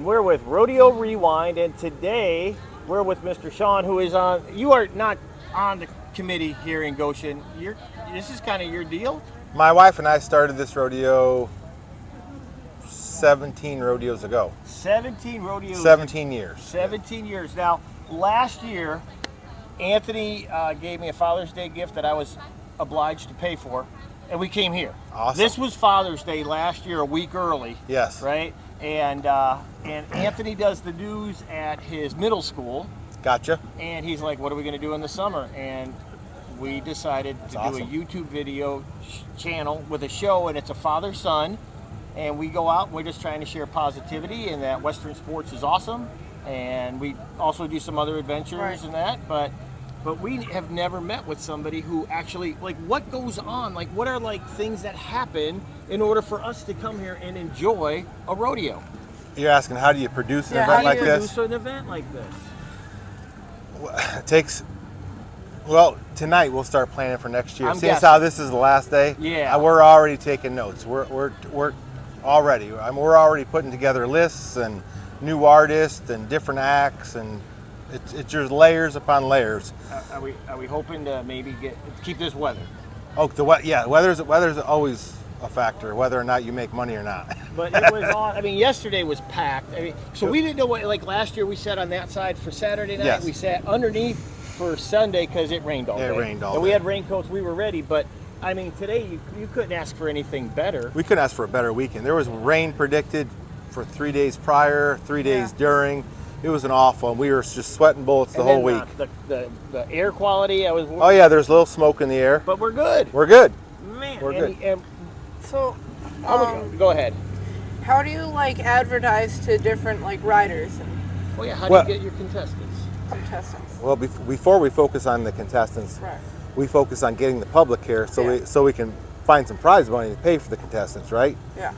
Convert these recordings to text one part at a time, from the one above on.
and we're with Rodeo Rewind, and today we're with Mr. Sean, who is on, you are not on the committee here in Goshen. This is kind of your deal? My wife and I started this rodeo 17 rodeos ago. 17 rodeos. 17 years. 17 years. Now, last year, Anthony gave me a Father's Day gift that I was obliged to pay for, and we came here. Awesome. This was Father's Day last year, a week early. Yes. Right? And Anthony does the news at his middle school. Gotcha. And he's like, what are we going to do in the summer? And we decided to do a YouTube video channel with a show, and it's a father-son. And we go out, we're just trying to share positivity and that Western sports is awesome. And we also do some other adventures and that. But we have never met with somebody who actually, like, what goes on? Like, what are, like, things that happen in order for us to come here and enjoy a rodeo? You're asking, how do you produce an event like this? How do you produce an event like this? It takes, well, tonight we'll start planning for next year. I'm Seeing guessing. how this is the last day, we're already taking notes. We're already putting together lists and new artists and different acts, and it's just layers upon layers. Are we hoping to maybe keep this weather? Oh, weather's always a factor, whether or not you make money or not. But it was on. I mean, yesterday was packed. I mean, so we didn't know what. Like last year, we sat on that side for Saturday night. Yes. We sat underneath for Sunday because it rained all day. It rained all and day. we had raincoats. We were ready, but I mean, today you couldn't ask for anything better. We couldn't ask for a better weekend. There was rain predicted for 3 days prior, 3 days during. It was an awful, and we were just sweating bullets the whole week. The air quality, I was. Oh yeah, there's a little smoke in the air. But we're good. We're good. Man, we're good. So, go ahead. How do you like advertise to different like riders and Well, yeah. How do you get your contestants? Well, before we focus on the contestants, we focus on getting the public here, so we can find some prize money to pay for the contestants, right? Yeah.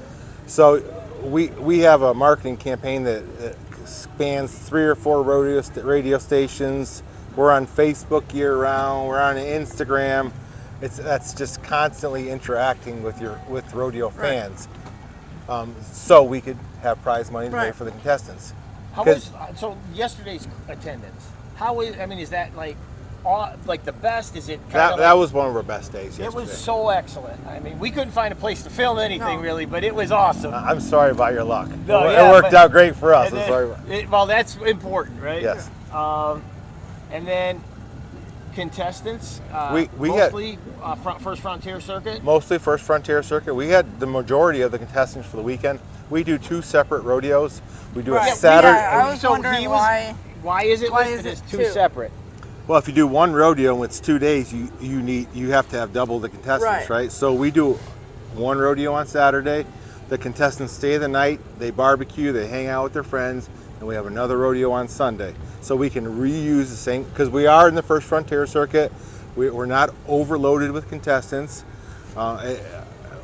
So we have a marketing campaign that spans 3 or 4 radio stations. We're on Facebook year round. We're on Instagram. That's just constantly interacting with rodeo fans, so we could have prize money to pay for the contestants. So yesterday's attendance? Is that like the best? Is it that was one of our best days yesterday. It was so excellent. I mean, we couldn't find a place to film anything really, but it was awesome. I'm sorry about your luck. No, it worked out great for us. Well, that's important, right? Yes. And then contestants, we mostly First Frontier Circuit? Mostly First Frontier Circuit. We had the majority of the contestants for the weekend. We do 2 separate rodeos. We do a Saturday. I was wondering why is it listed as 2 separate? Well, if you do one rodeo and it's 2 days, you have to have double the contestants, right? So we do one rodeo on Saturday. The contestants stay the night, they barbecue, they hang out with their friends, and we have another rodeo on Sunday. So we can reuse the same, because we are in the First Frontier Circuit. We're not overloaded with contestants.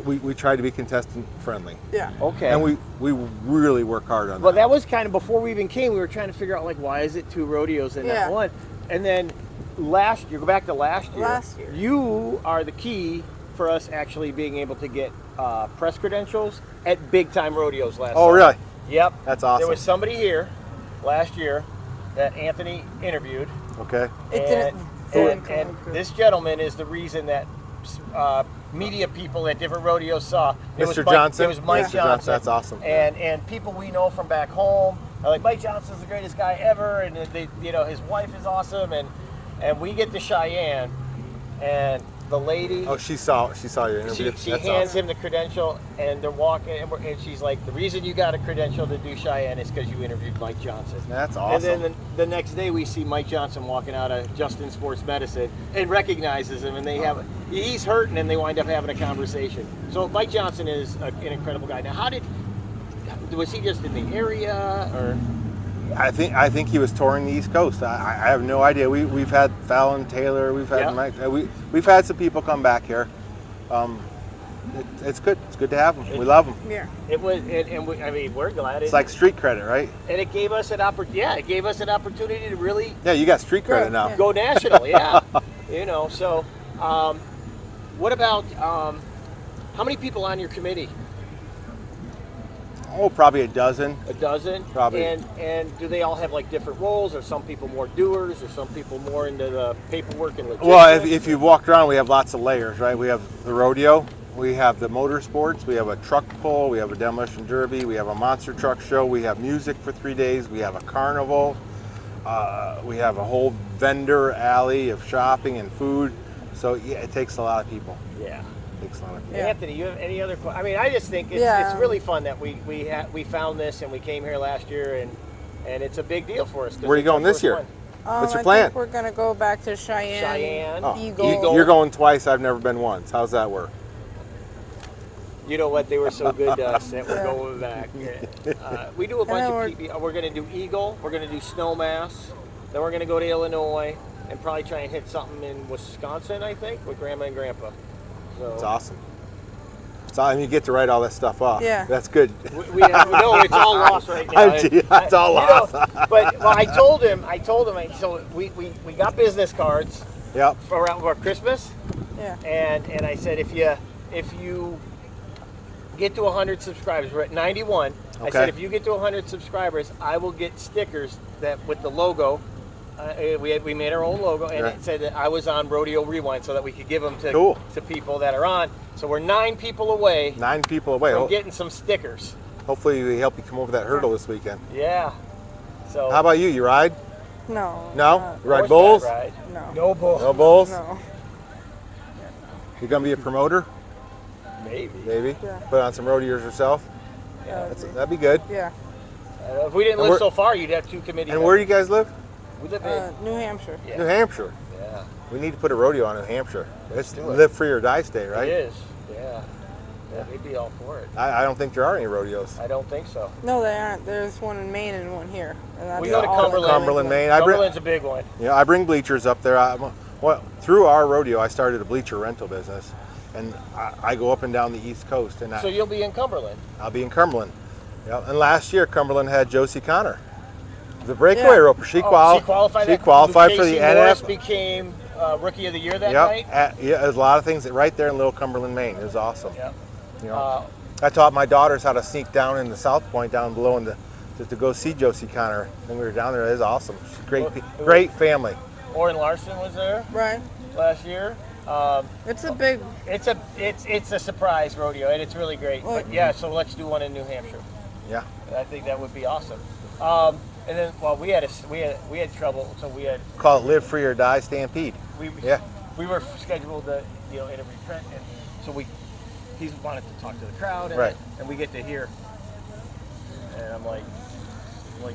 We try to be contestant friendly. Yeah. Okay. And we really work hard on that. Well, that was kind of before we even came. We were trying to figure out, like, why is it 2 rodeos in that one? And then last year, go back to last year. You are the key for us actually being able to get press credentials at big time rodeos last summer. Really? Yep. That's awesome. There was somebody here last year that Anthony interviewed. Okay. And this gentleman is the reason that media people at different rodeos saw. Mr. Johnson? It was Mike Johnson. That's awesome. And people we know from back home are like, Mike Johnson's the greatest guy ever, and his wife is awesome, and we get to Cheyenne, and the lady. Oh, she saw your interview. She hands him the credential, and they're walking, and she's like, the reason you got a credential to do Cheyenne is because you interviewed Mike Johnson. That's awesome. And then the next day we see Mike Johnson walking out of Justin Sports Medicine and recognizes him, and he's hurting, and they wind up having a conversation. So Mike Johnson is an incredible guy. Now, was he just in the area, or? I think he was touring the East Coast. I have no idea. We've had Fallon Taylor. We've had Mike. We've had some people come back here. It's good. It's good to have them. We love them. Yeah. It was, we're glad. It's like street credit, right? And it gave us an opportunity. Yeah, it gave us an opportunity to really. Yeah, you got street credit now. Go national. Yeah. So, what about how many people on your committee? Oh, probably a dozen. A dozen? Probably. And do they all have like different roles? Are some people more doers? Or some people more into the paperwork and logistics? Well, if you walked around, we have lots of layers, right? We have the rodeo, we have the motorsports, we have a truck pull, we have a demolition derby, we have a monster truck show, we have music for 3 days, we have a carnival, we have a whole vendor alley of shopping and food. So yeah, it takes a lot of people. Yeah. Yeah. Anthony, you have any other? I mean, I just think it's really fun that we found this and we came here last year and it's a big deal for us. Where are you going this year? What's your I plan? think we're gonna go back to Cheyenne. Oh, Eagle. You're going twice. I've never been once. How's that work? You know what? They were so good to us that we're going back. We do a bunch of PB. We're going to do Eagle. We're going to do Snowmass. Then we're going to go to Illinois and probably try and hit something in Wisconsin, I think, with Grandma and Grandpa. So, it's awesome. I mean, you get to write all that stuff off. Yeah. That's good. We know it's all lost right now. It's all lost. But well, I told him. So we got business cards. Yep. For Christmas. Yeah. And I said if you get to 100 subscribers, we're at 91. Okay. I said if you get to 100 subscribers, I will get stickers that with the logo. We made our own logo, and it said that I was on Rodeo Rewind, so that we could give them to people that are on. So we're 9 people away. 9 people away. From getting some stickers. Hopefully, we help you come over that hurdle this weekend. Yeah. So. How about you? You ride? No. No. You ride bulls? No. No bulls. No bulls. No. You gonna be a promoter? Maybe. Yeah. Put on some rodeos yourself. Yeah. That'd be good. Yeah. If we didn't live so far, you'd have 2 committee. And where do you guys live? We live in New Hampshire. Yeah. New Hampshire. Yeah. We need to put a rodeo on New Hampshire. It's do it. live free or die state, right? It is. Yeah. Yeah, they'd be all for it. I don't think there are any rodeos. I don't think so. No, they aren't. There's one in Maine and one here. And that's We go to all Cumberland. Cumberland, Maine. Cumberland's a big one. Yeah, I bring bleachers up there. Through our rodeo, I started a bleacher rental business, and I go up and down the East Coast. And So you'll be in Cumberland. I'll be in Cumberland. Yeah, and last year Cumberland had Josie Connor, the breakaway roper. She qualified. She qualified for the Morris NF. became Rookie of the Year that night. Yeah, there's a lot of things right there in Little Cumberland, Maine. It was awesome. Yep. You know, I taught my daughters how to sneak down in the South Point down below and to go see Josie Connor when we were down there. It was awesome. She's great family. Orrin Larson was there last year. It's a big. It's a surprise rodeo and it's really great. Well, but yeah, so let's do one in New Hampshire. Yeah. I think that would be awesome. And then, well, we had trouble, so we had call it Live Free or Die Stampede. We were scheduled to interview Trent, and so he wanted to talk to the crowd, and we get to hear, and I'm like,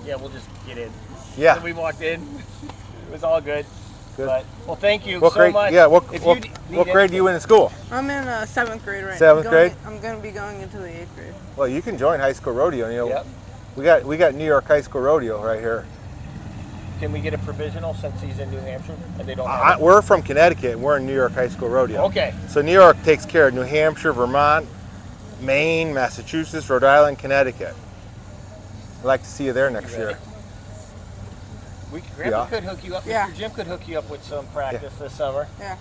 yeah, we'll just get in. Yeah. So we walked in. It was all good. Good. But, well, thank you What so grade, much. Yeah. What grade are you in school? I'm in 7th grade right now. 7th grade. I'm going to be going into the 8th grade. Well, you can join high school rodeo. You know, Yep. we got New York high school rodeo right here. Can we get a provisional since he's in New Hampshire and they don't have it? We're from Connecticut and we're in New York high school rodeo. Okay. So New York takes care of New Hampshire, Vermont, Maine, Massachusetts, Rhode Island, Connecticut. I'd like to see you there next year. Grandpa could hook you up. Yeah. Mr. Jim could hook you up with some practice this summer. Yeah.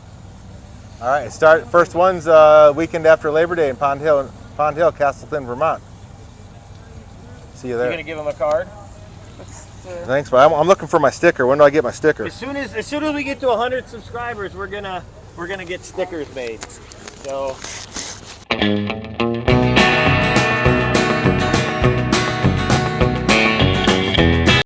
All right. First one's weekend after Labor Day in Pond Hill, Castleton, Vermont. See you there. You gonna give him a card? Thanks, but I'm looking for my sticker. When do I get my sticker? As soon as we get to 100 subscribers, we're gonna get stickers made. So.